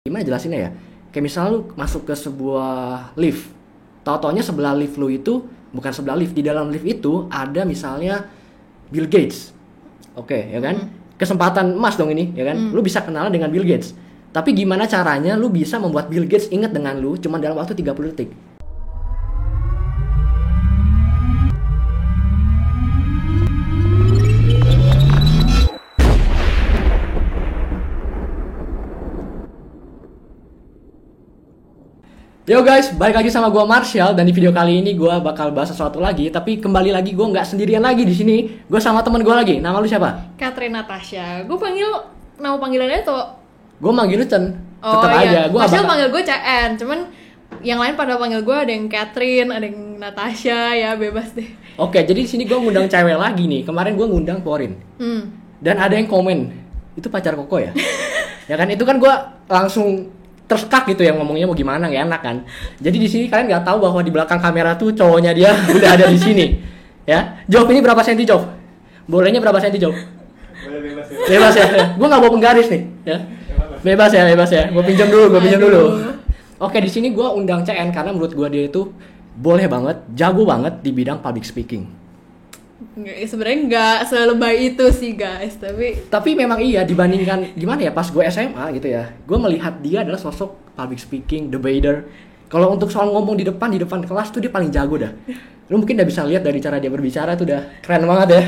Gimana jelasinnya ya? Kayak misalnya lu masuk ke sebuah lift, tau-taunya sebelah lift lu itu bukan sebelah lift, di dalam lift itu ada misalnya Bill Gates. Oke, ya kan? Kesempatan emas dong ini, ya kan? Lu bisa kenalan dengan Bill Gates. Tapi gimana caranya lu bisa membuat Bill Gates ingat dengan lu cuma dalam waktu 30 detik? Yo guys, balik lagi sama gua Marshall dan di video kali ini gua bakal bahas sesuatu lagi, tapi kembali lagi gua nggak sendirian lagi di sini. Gua sama temen gua lagi. Nama lu siapa? Catherine Natasha. Gue panggil nama panggilannya tuh. Gua manggil lu Chen. Oh Tetep iya. aja. Gua Marshall panggil gue CN. Cuman yang lain pada panggil gue ada yang Catherine, ada yang Natasha, ya bebas deh. Oke, jadi di sini gua ngundang cewek lagi nih. Kemarin gua ngundang Porin. Dan ada yang komen, itu pacar Koko ya? Ya kan, itu kan gua langsung terskak gitu ya ngomongnya mau gimana, nggak enak kan. Jadi di sini kalian nggak tahu bahwa di belakang kamera tuh cowoknya dia udah ada di sini. Ya, Job ini berapa senti Job? Bolehnya berapa senti Job? Boleh bebas ya. Bebas ya. Gue nggak bawa penggaris nih. Ya. Bebas ya. Gue pinjam dulu. Oke, di sini gue undang CN karena menurut gue dia itu boleh banget, jago banget di bidang public speaking. Sebenarnya nggak selebay itu sih guys, Tapi memang iya dibandingkan gimana ya pas gue SMA gitu ya, gue melihat dia adalah sosok public speaking, debater. Kalau untuk soal ngomong di depan kelas tuh dia paling jago dah. Lu mungkin udah bisa lihat dari cara dia berbicara tuh udah keren banget ya.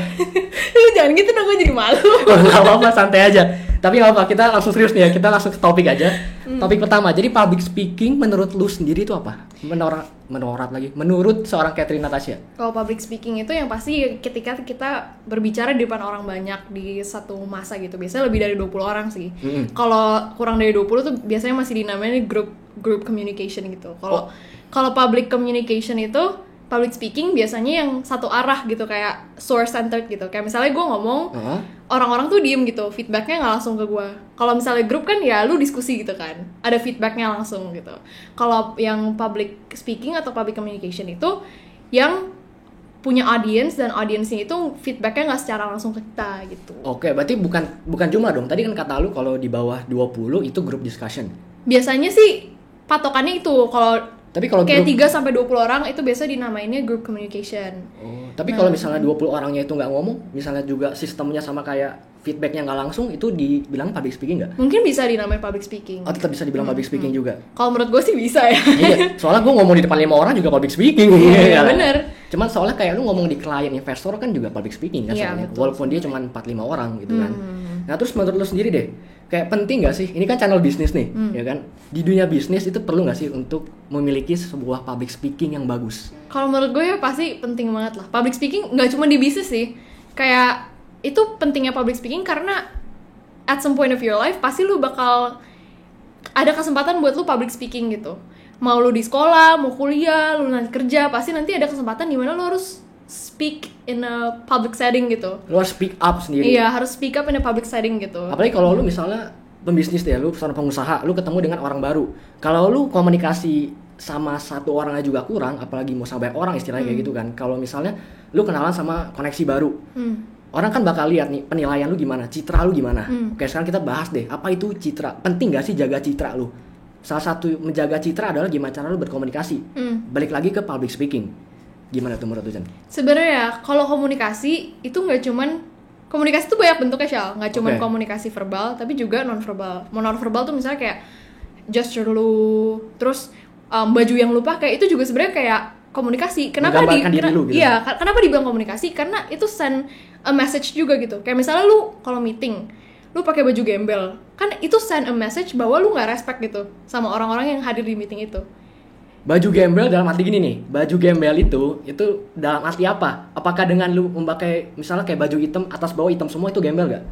Lu jangan gitu dong, gue jadi malu. Gak apa-apa, santai aja. Tapi gak apa, kita langsung serius nih ya, kita langsung ke topik aja. Topik pertama, jadi public speaking menurut lu sendiri itu apa? Menurut seorang Catherine Natasha. Kalau public speaking itu yang pasti ketika kita berbicara di depan orang banyak di satu masa gitu. Biasanya lebih dari 20 orang sih. Kalau kurang dari 20 tuh biasanya masih dinamain group communication gitu. Kalau public communication itu public speaking biasanya yang satu arah gitu, kayak source centered gitu. Kayak misalnya gue ngomong, orang-orang tuh diem gitu, feedbacknya nggak langsung ke gue. Kalau misalnya grup kan ya lu diskusi gitu kan, ada feedbacknya langsung gitu. Kalau yang public speaking atau public communication itu yang punya audience, dan audiensnya itu feedbacknya nggak secara langsung ke kita gitu. Oke, berarti bukan jumlah dong. Tadi kan kata lu kalau di bawah 20 itu group discussion. Biasanya sih patokannya itu Tapi kalau kayak grup 3 sampai 20 orang itu biasa dinamainnya group communication. Tapi kalau misalnya 20 orangnya itu nggak ngomong, misalnya juga sistemnya sama kayak feedbacknya nggak langsung, itu dibilang public speaking nggak? Mungkin bisa dinamain public speaking. Oh, tetap bisa dibilang public speaking juga. Kalau menurut gue sih bisa ya. Iya, soalnya gue ngomong di depan 5 orang juga public speaking. Iya, bener. Cuman soalnya kayak lu ngomong di klien investor kan juga public speaking kan, Iya, soalnya. betul. Walaupun dia cuma 4-5 orang gitu kan. Nah, terus menurut lu sendiri deh, kayak penting nggak sih? Ini kan channel bisnis nih, ya kan? Di dunia bisnis itu perlu nggak sih untuk memiliki sebuah public speaking yang bagus? Kalau menurut gue ya pasti penting banget lah. Public speaking nggak cuma di bisnis sih. Kayak itu pentingnya public speaking karena at some point of your life pasti lu bakal ada kesempatan buat lu public speaking gitu. Mau lu di sekolah, mau kuliah, lu nanti kerja, pasti nanti ada kesempatan di mana lu harus speak in a public setting gitu. Lu harus speak up sendiri. Iya, harus speak up in a public setting gitu. Apalagi kalau lu misalnya pembisnis deh, lu seorang pengusaha, lu ketemu dengan orang baru. Kalau lu komunikasi sama satu orangnya juga kurang, apalagi mau sama banyak orang istilahnya kayak gitu kan. Kalau misalnya lu kenalan sama koneksi baru, orang kan bakal lihat nih penilaian lu gimana, citra lu gimana. Oke, sekarang kita bahas deh, apa itu citra? Penting gak sih jaga citra lu? Salah satu menjaga citra adalah gimana cara lu berkomunikasi. Balik lagi ke public speaking. Gimana tuh menurut lu, Jan? Sebenarnya ya, kalau komunikasi itu nggak cuman komunikasi tuh banyak bentuknya, Syal. Nggak cuman komunikasi verbal, tapi juga non-verbal. Non-verbal tuh misalnya kayak gesture lu, terus baju yang lu pakai itu juga sebenarnya kayak komunikasi. Kenapa diri lu, gitu. Iya, kenapa dibilang komunikasi? Karena itu send a message juga gitu. Kayak misalnya lu kalau meeting, lu pakai baju gembel, kan itu send a message bahwa lu nggak respect gitu sama orang-orang yang hadir di meeting itu. Baju gembel dalam arti gini nih, baju gembel itu dalam arti apa? Apakah dengan lu memakai misalnya kayak baju hitam atas bawah hitam semua itu gembel gak?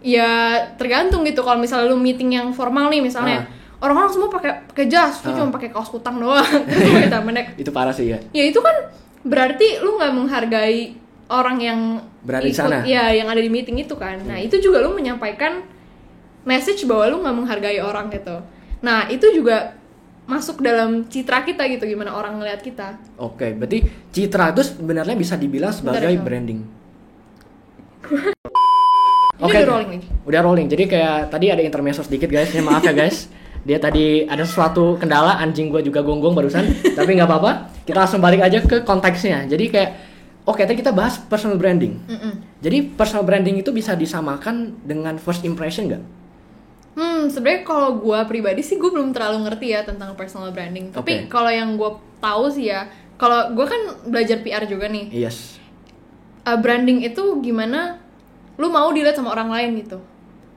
Ya tergantung gitu. Kalau misalnya lu meeting yang formal nih misalnya, orang-orang semua pakai jas, lu cuma pakai kaos kutang doang, terus pakai celana pendek. Itu parah sih ya. Ya itu kan berarti lu nggak menghargai orang yang berada di sana. Ya, yang ada di meeting itu kan. Nah itu juga lu menyampaikan message bahwa lu nggak menghargai orang gitu. Nah itu juga masuk dalam citra kita gitu, gimana orang ngelihat kita. Oke, berarti citra itu sebenarnya bisa dibilang sebagai branding. Ini udah rolling lagi. Udah rolling. Jadi kayak tadi ada intermezzo sedikit guys, ya maaf ya guys. Dia tadi ada suatu kendala, anjing gue juga gonggong barusan, tapi nggak apa-apa. Kita langsung balik aja ke konteksnya. Jadi kayak, oke, tadi kita bahas personal branding. Jadi personal branding itu bisa disamakan dengan first impression nggak? Sebenarnya kalau gue pribadi sih gue belum terlalu ngerti ya tentang personal branding. Tapi kalau yang gue tahu sih ya, kalau gue kan belajar PR juga nih. Yes. Branding itu gimana lu mau dilihat sama orang lain gitu.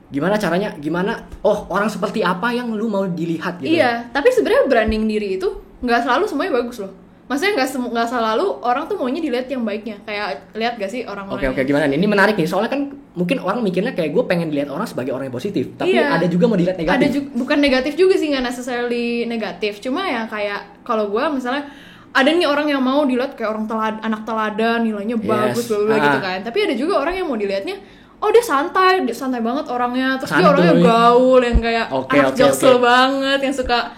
Gimana caranya? Gimana? Oh, orang seperti apa yang lu mau dilihat gitu? Iya, tapi sebenarnya branding diri itu nggak selalu semuanya bagus loh. Maksudnya nggak selalu orang tuh maunya dilihat yang baiknya. Kayak lihat gak sih orang lain? Oke, gimana nih? Ini menarik nih. Soalnya kan mungkin orang mikirnya kayak gue pengen dilihat orang sebagai orang yang positif, tapi ada juga mau dilihat negatif. Ada bukan negatif juga sih, nggak necessarily negatif. Cuma ya kayak kalau gue misalnya ada nih orang yang mau dilihat kayak orang anak teladan, nilainya bagus, bla bla gitu kan. Tapi ada juga orang yang mau dilihatnya, oh dia santai banget orangnya, terus dia orangnya gaul yang kayak anak jaksel banget, yang suka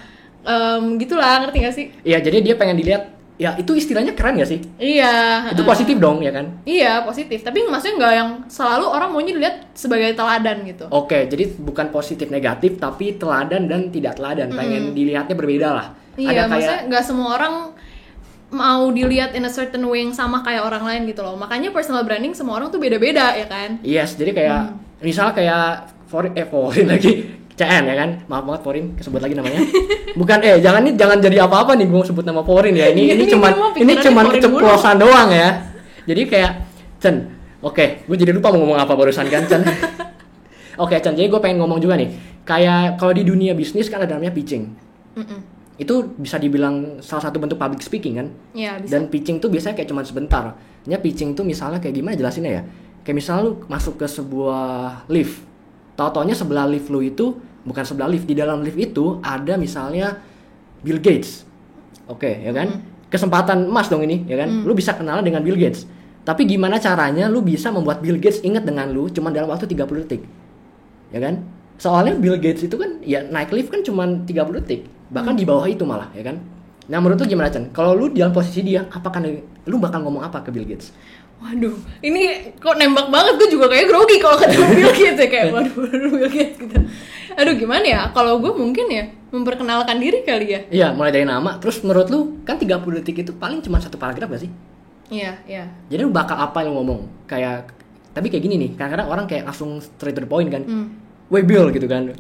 gitulah, ngerti gak sih? Iya, jadi dia pengen dilihat, ya itu istilahnya keren gak sih? Iya. Itu positif dong, ya kan? Iya, positif. Tapi maksudnya nggak yang selalu orang maunya dilihat sebagai teladan gitu. Oke, jadi bukan positif negatif, tapi teladan dan tidak teladan. Pengen dilihatnya berbeda lah. Iya, maksudnya nggak semua orang mau dilihat in a certain way yang sama kayak orang lain gitu loh. Makanya personal branding semua orang tuh beda-beda ya kan? Yes, jadi kayak misal kayak foreign lagi CN ya kan? Maaf banget foreign, kesebut lagi namanya. Bukan jangan jadi apa-apa nih gue sebut nama foreign ya. Ini cuman keceplosan doang ya. Jadi kayak Chen, oke, gue jadi lupa mau ngomong apa barusan kan Chen. Oke Chen, jadi gue pengen ngomong juga nih. Kayak kalau di dunia bisnis kan ada namanya pitching. Itu bisa dibilang salah satu bentuk public speaking kan? Iya, bisa. Dan pitching tuh biasanya kayak cuma sebentar. Pitching tuh misalnya kayak gimana jelasinnya ya? Kayak misalnya lu masuk ke sebuah lift. Tau-taunya sebelah lift lu itu bukan sebelah lift, di dalam lift itu ada misalnya Bill Gates. Oke, ya kan? Kesempatan emas dong ini, ya kan? Lu bisa kenalan dengan Bill Gates. Tapi gimana caranya lu bisa membuat Bill Gates ingat dengan lu cuma dalam waktu 30 detik? Ya kan? Soalnya Bill Gates itu kan ya naik lift kan cuma 30 detik. Bahkan di bawah itu malah, ya kan? Nah, menurut lu gimana, Chan? Kalau lu dalam posisi dia, apakah lu bakal ngomong apa ke Bill Gates? Waduh, ini kok nembak banget, gue juga kayak grogi kalau ketemu Bill Gates ya, kayak waduh Bill Gates gitu. Aduh, gimana ya? Kalau gue mungkin ya memperkenalkan diri kali ya. Iya, mulai dari nama. Terus menurut lu kan 30 detik itu paling cuma satu paragraf gak sih? Iya. Jadi lu bakal apa yang ngomong? Kayak tapi kayak gini nih, kadang-kadang orang kayak langsung straight to the point kan. Woi Bill gitu kan.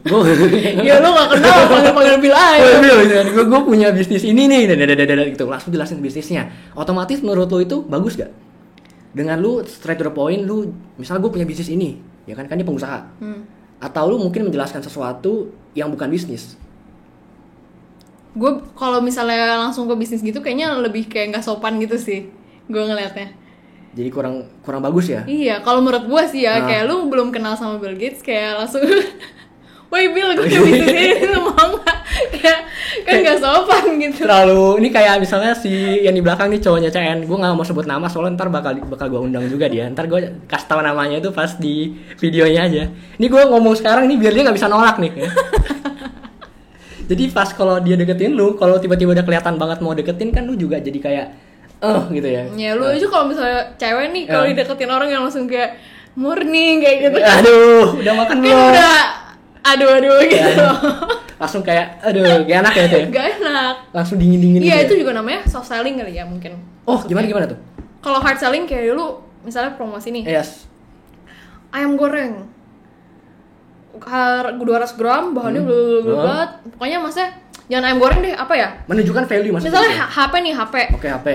Ya lu gak kenal panggil Bill aja. Woi Bill gitu kan. Gue punya bisnis ini nih, gitu. Langsung jelasin bisnisnya. Otomatis menurut lu itu bagus gak? Dengan lu straight to the point, lu misalnya gue punya bisnis ini, ya kan dia pengusaha. Atau lu mungkin menjelaskan sesuatu yang bukan bisnis. Gue kalau misalnya langsung ke bisnis gitu kayaknya lebih kayak nggak sopan gitu sih, gue ngelihatnya. Jadi kurang bagus ya? Iya, kalau menurut gue sih ya, kayak lu belum kenal sama Bill Gates kayak langsung woi Bill, gue punya bisnis ini, lu mau nggak? Kayak kan nggak sopan gitu. Terlalu, ini kayak misalnya si yang di belakang nih cowoknya CN, gue nggak mau sebut nama soalnya ntar bakal gue undang juga dia. Ntar gue kasih tahu namanya itu pas di videonya aja. Ini gue ngomong sekarang nih biar dia nggak bisa nolak nih. Jadi pas kalau dia deketin lu, kalau tiba-tiba udah kelihatan banget mau deketin kan lu juga jadi kayak gitu ya. Ya lu aja kalau misalnya cewek nih kalau dideketin orang yang langsung kayak morning kayak gitu. Aduh, udah makan belum? Kan udah aduh gitu. Langsung kayak aduh, gak enak ya itu ya. Gak enak. Langsung dingin-dingin Iya, gitu. itu juga namanya soft selling kali ya mungkin. Oh, gimana tuh? Kalau hard selling kayak lu misalnya promosi nih. Yes. Ayam goreng 200 gram, bahannya blablabla. Pokoknya maksudnya jangan ayam goreng deh, apa ya? Menunjukkan value maksudnya. Misalnya HP nih, HP. Oke, HP.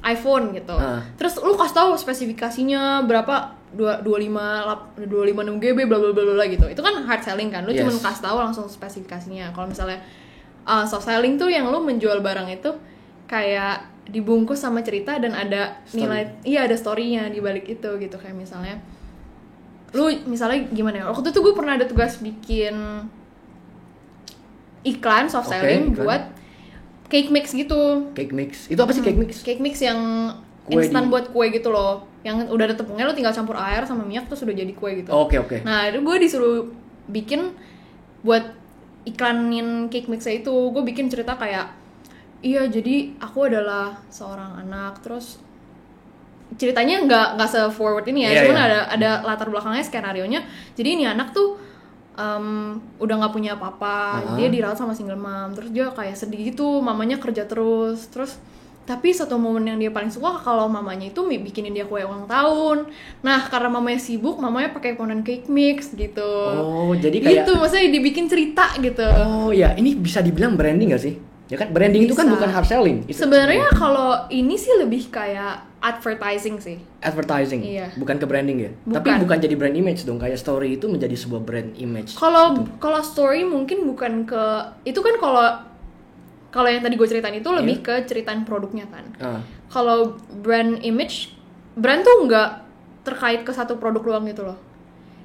iPhone gitu. Terus lu kasih tahu spesifikasinya berapa, 256 GB bla bla bla gitu. Itu kan hard selling kan. Lu cuma kasih tahu langsung spesifikasinya. Kalau misalnya soft selling tuh yang lu menjual barang itu kayak dibungkus sama cerita dan ada nilai, iya ada story-nya di balik itu gitu. Kayak misalnya lu misalnya gimana ya? Waktu itu gue pernah ada tugas bikin iklan soft selling buat cake mix gitu. Cake mix. Itu apa sih cake mix? Cake mix yang instan buat kue gitu loh. Yang udah ada tepungnya, lo tinggal campur air sama minyak terus udah jadi kue gitu. Oke. Nah, itu gue disuruh bikin buat iklanin cake mix-nya itu. Gue bikin cerita kayak, iya jadi aku adalah seorang anak. Terus ceritanya nggak se-forward ini ya. Cuman ada latar belakangnya, skenario-nya. Jadi ini anak tuh udah nggak punya apa-apa, dia dirawat sama single mom, terus dia kayak sedih gitu, mamanya kerja terus tapi satu momen yang dia paling suka kalau mamanya itu bikinin dia kue ulang tahun. Nah karena mamanya sibuk, mamanya pakai fondant cake mix gitu. Oh jadi kayak gitu, maksudnya dibikin cerita gitu. Oh ya, ini bisa dibilang branding gak sih? Ya kan branding itu kan bukan hard selling. Sebenarnya kalau ini sih lebih kayak advertising sih. Advertising, iya. Bukan ke branding ya. Tapi bukan jadi brand image dong. Kayak story itu menjadi sebuah brand image. Kalau story mungkin bukan ke itu kan kalau yang tadi gue ceritain itu lebih ke ceritaan produknya kan. Kalau brand image, brand tuh nggak terkait ke satu produk doang gitu loh.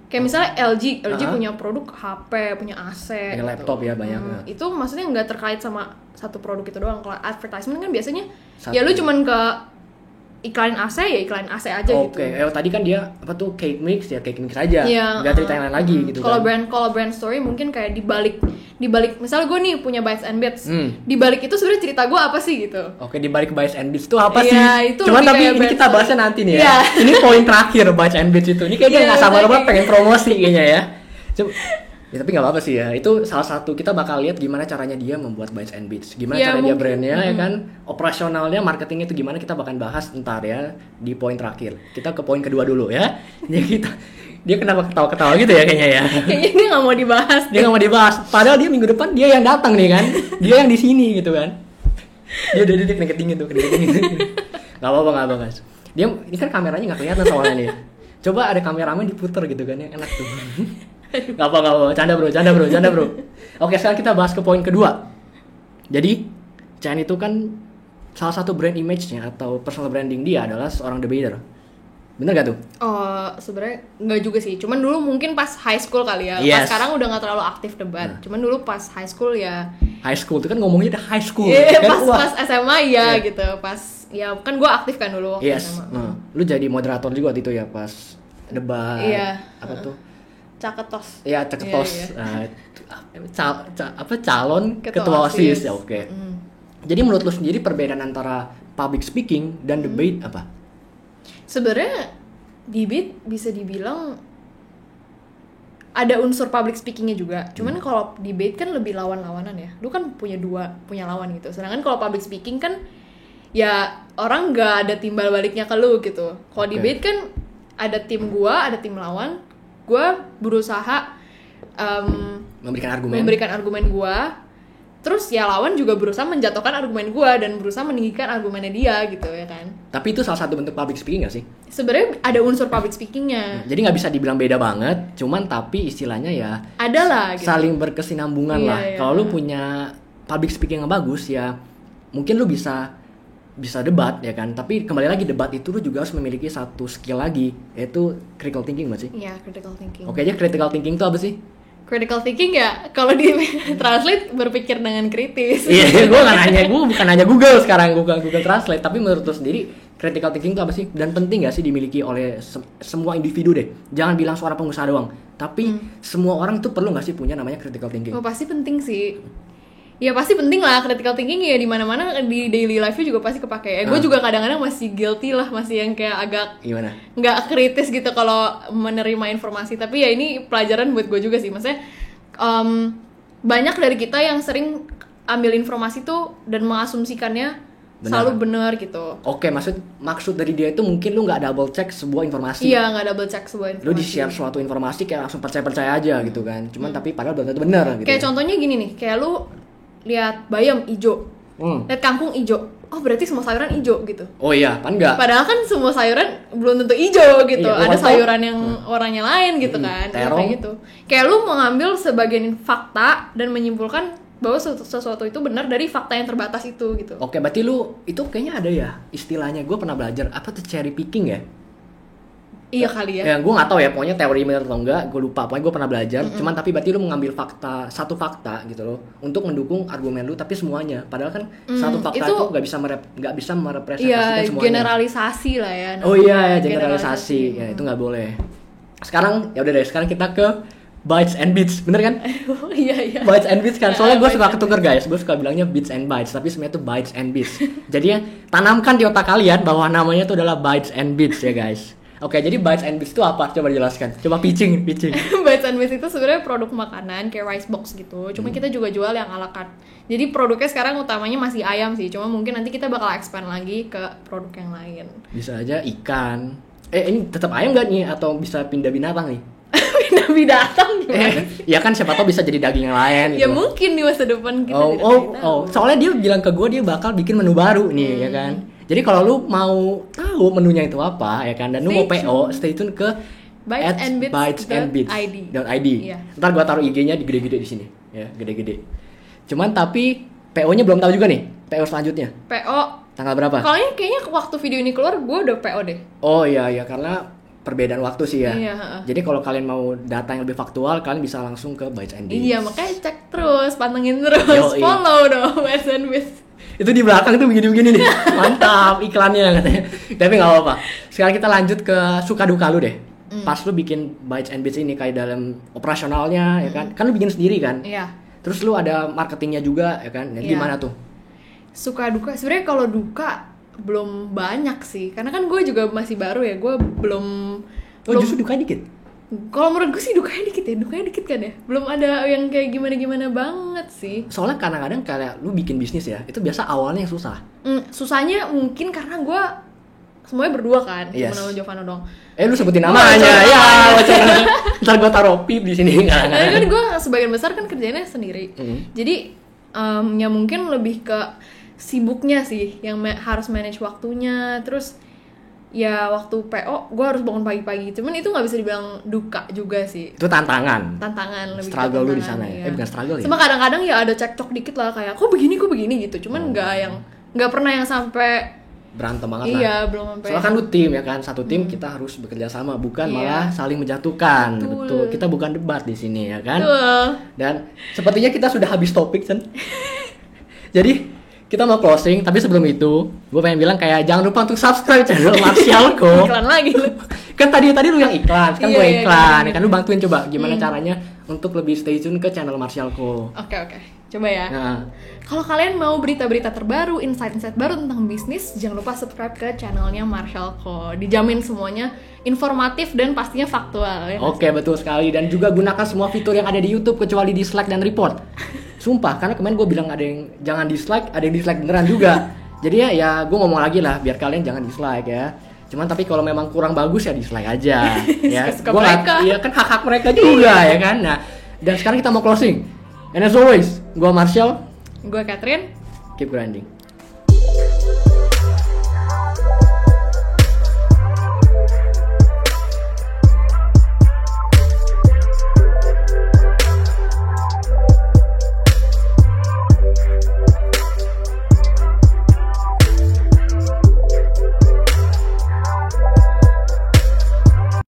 Kayak misalnya LG punya produk HP, punya AC, punya laptop ya banyak. Itu maksudnya nggak terkait sama satu produk itu doang. Kalau advertisement kan biasanya ya lu cuman ke iklanin AC ya iklanin AC aja gitu. Oke, tadi kan dia apa tuh cake mix aja. Nggak cerita yang lain lagi gitu kan. Kalau brand story mungkin kayak dibalik misalnya gue nih punya Bites and Bits. Dibalik itu sebenarnya cerita gue apa sih gitu. Oke, dibalik Bites and Bits itu apa sih? Itu cuman tapi ini kita bahasnya nanti nih ya. Ini poin terakhir Bites and Bits itu. Ini kayaknya nggak sabar banget pengen promosi kayaknya ya. Ya tapi nggak apa-apa sih ya, itu salah satu kita bakal lihat gimana caranya dia membuat Bites and Bits, gimana cara dia brandnya ya kan, operasionalnya, marketingnya itu gimana, kita bakal bahas ntar ya di poin terakhir. Kita ke poin kedua dulu ya. Jadi dia kenapa ketawa-ketawa gitu ya kayaknya ya? Kayaknya dia nggak mau dibahas. Dia nggak mau dibahas, padahal dia minggu depan dia yang datang nih kan, dia yang di sini gitu kan. Dia keringet dingin tuh, nggak apa-apa guys. Dia ini kan kameranya nggak kelihatan soalnya nih. Coba ada kameramen diputer gitu kan ya, enak tuh. Gak apa, canda bro. Oke, sekarang kita bahas ke poin kedua. Jadi, Chan itu kan salah satu brand image-nya atau personal branding dia adalah seorang debater. Bener gak tuh? Oh, sebenarnya nggak juga sih. Cuman dulu mungkin pas high school kali ya. Yes. Pas sekarang udah nggak terlalu aktif debat. Cuman dulu pas high school ya. High school itu kan ngomongnya udah high school. Iya, kan? pas SMA ya gitu. Pas ya kan gue aktif kan dulu waktu SMA. Lu jadi moderator juga waktu itu ya pas debat. Iya. Apa tuh? Caketos. Iya, caketos. Calon ketua OSIS ya, oke. Jadi menurut lu sendiri perbedaan antara public speaking dan debate apa? Sebenarnya debate bisa dibilang ada unsur public speakingnya juga. Cuman kalau debate kan lebih lawan-lawanan ya. Lu kan punya lawan gitu. Sedangkan kalau public speaking kan ya orang nggak ada timbal baliknya ke lu gitu. Kalau debate kan ada tim gua, ada tim lawan. Gue berusaha memberikan argumen gue, terus ya lawan juga berusaha menjatuhkan argumen gue dan berusaha meninggikan argumennya dia gitu ya kan. Tapi itu salah satu bentuk public speaking gak sih? Sebenarnya ada unsur public speakingnya. Jadi nggak bisa dibilang beda banget, cuman tapi istilahnya ya ada lah gitu. Saling berkesinambungan lah. Kalau lu punya public speaking yang bagus ya mungkin lu bisa debat ya kan, tapi kembali lagi debat itu lu juga harus memiliki satu skill lagi, yaitu critical thinking nggak sih? Iya, critical thinking. Oke aja, critical thinking itu apa sih? Critical thinking ya kalau di translate berpikir dengan kritis. Iya, gue bukan nanya Google sekarang, Google Translate, tapi menurut lu sendiri critical thinking itu apa sih? Dan penting nggak sih dimiliki oleh semua individu deh? Jangan bilang seorang pengusaha doang, tapi semua orang itu perlu nggak sih punya namanya critical thinking? Oh pasti penting sih. Ya pasti penting lah, critical thinking ya di mana-mana di daily life-nya juga pasti kepake. Gue juga kadang-kadang masih guilty lah, masih yang kayak agak gimana? Nggak kritis gitu kalau menerima informasi. Tapi ya ini pelajaran buat gue juga sih. Maksudnya banyak dari kita yang sering ambil informasi tuh dan mengasumsikannya selalu benar gitu. Oke, maksud dari dia itu mungkin lu nggak double check sebuah informasi. Iya, nggak double check sebuah informasi. Lu di-share suatu informasi kayak langsung percaya aja gitu kan. Cuman tapi padahal belum tentu benar gitu. Kayak contohnya gini nih, kayak lu lihat bayam hijau, lihat kangkung hijau, oh berarti semua sayuran hijau gitu. Oh iya, kan enggak. Padahal kan semua sayuran belum tentu hijau gitu. Iya, ada sayuran yang warnanya lain gitu kan. Kayak gitu. Kayak lu mengambil sebagian fakta dan menyimpulkan bahwa sesuatu itu benar dari fakta yang terbatas itu gitu. Oke, berarti lu itu kayaknya ada ya istilahnya, gue pernah belajar apa tuh cherry picking ya? Iya kali ya. Ya gue nggak tahu ya, pokoknya teori benar atau enggak, gue lupa. Pokoknya gue pernah belajar. Cuman tapi berarti lu mengambil satu fakta gitu loh untuk mendukung argumen lu, tapi semuanya. Padahal kan satu fakta itu nggak bisa merepresentasikan semuanya. Generalisasi lah ya. Oh iya, generalisasi. Ya itu nggak boleh. Sekarang ya udah deh. Sekarang kita ke Bites and Bits, bener kan? Iya. Bites and Bits kan. Soalnya gue suka ketukar guys. Gue suka bilangnya Bits and Bites, tapi sebenarnya itu Bites and Bits. Jadi ya tanamkan di otak kalian bahwa namanya itu adalah Bites and Bits ya guys. Oke, jadi Bites and Bits itu apa? Coba dijelaskan. Coba pitching. Bites and Bits itu sebenarnya produk makanan kayak rice box gitu. Cuma kita juga jual yang ala carte. Jadi produknya sekarang utamanya masih ayam sih. Cuma mungkin nanti kita bakal expand lagi ke produk yang lain. Bisa aja ikan. Ini tetap ayam gak nih? Atau bisa pindah binatang nih? Pindah binatang gimana? Ya kan siapa tahu bisa jadi daging yang lain Ya gitu. mungkin di masa depan kita tidak tahu. Soalnya dia bilang ke gue dia bakal bikin menu baru nih ya kan. Jadi kalau lu mau tahu menunya itu apa ya kan, dan lu mau PO, stay tune ke bitesandbits.id. Iya. Ntar gua taruh IG-nya di gede-gede di sini, ya gede-gede. Cuman tapi PO-nya belum tahu juga nih, PO selanjutnya. PO Tanggal berapa? kalau ini kayaknya waktu video ini keluar gue udah PO deh. Oh iya karena perbedaan waktu sih ya. Iya. Jadi kalau kalian mau data yang lebih faktual, kalian bisa langsung ke Bites and Bits. Iya, makanya cek terus, pantengin terus, Yoi. follow dong Bites and Bits. Itu di belakang tuh begini-begini nih. Mantap iklannya katanya. Tapi nggak apa-apa. Sekarang kita lanjut ke suka duka lu deh. Pas lu bikin Bites and Bits ini kayak dalam operasionalnya ya kan. Kan lu bikin sendiri kan? Iya. Terus lu ada marketingnya juga ya kan? Nah, Iya. gimana tuh? Suka duka, sebenarnya kalau duka belum banyak sih. Karena kan gue juga masih baru ya, gue belum Justru dukanya dikit. Kalau menurut gue sih dukanya dikit kan ya. Belum ada yang kayak gimana-gimana banget sih. Soalnya kadang-kadang kayak lu bikin bisnis ya, itu biasa awalnya yang susah. Susahnya mungkin karena gue semuanya berdua kan, Yes. cuma sama Jovano dong. Lu sebutin namanya ya. Ntar gua taruh pip di sini. Karena kan gue sebagian besar kan kerjanya sendiri. Mm. Jadi ya mungkin lebih ke sibuknya sih, yang harus manage waktunya. Terus ya waktu PO gue harus bangun pagi-pagi. Cuman itu nggak bisa dibilang duka juga sih. Itu tantangan. Lebih Struggle ke lu di tantangan, sana ya. iya. Bukan struggle ya. Sama kadang-kadang ya ada cekcok dikit lah, kayak kok begini gitu. Cuman nggak pernah yang sampai Berantem banget lah. iya, belum sampai. Soalnya kan lu tim ya kan, satu tim kita harus bekerja sama, bukan Iya. malah saling menjatuhkan. Betul. Betul. Kita bukan debat di sini ya kan. Betul. Dan sepertinya kita sudah habis topik kan. Jadi kita mau closing, tapi sebelum itu gue pengen bilang kayak jangan lupa untuk subscribe channel Martialco. Iklan lagi lu. Kan tadi lu yang iklan, kan gue Iya, iklan. iya. Ya kan lu bantuin coba gimana caranya untuk lebih stay tune ke channel Martialco. Oke. Coba ya. Nah, Kalau kalian mau berita-berita terbaru, insight-insight baru tentang bisnis, jangan lupa subscribe ke channelnya Martialco. Dijamin semuanya informatif dan pastinya faktual ya. oke betul sekali, dan juga gunakan semua fitur yang ada di YouTube kecuali dislike dan report. Sumpah, karena kemarin gue bilang ada yang jangan dislike, ada yang dislike beneran juga. Jadi ya gue ngomong lagi lah biar kalian jangan dislike ya. Cuman tapi kalau memang kurang bagus ya dislike aja ya. Suka-suka Gua mereka. iya kan hak-hak mereka juga ya kan. Nah, dan sekarang kita mau closing. And as always, gue Martial, Gue Catherine. keep grinding.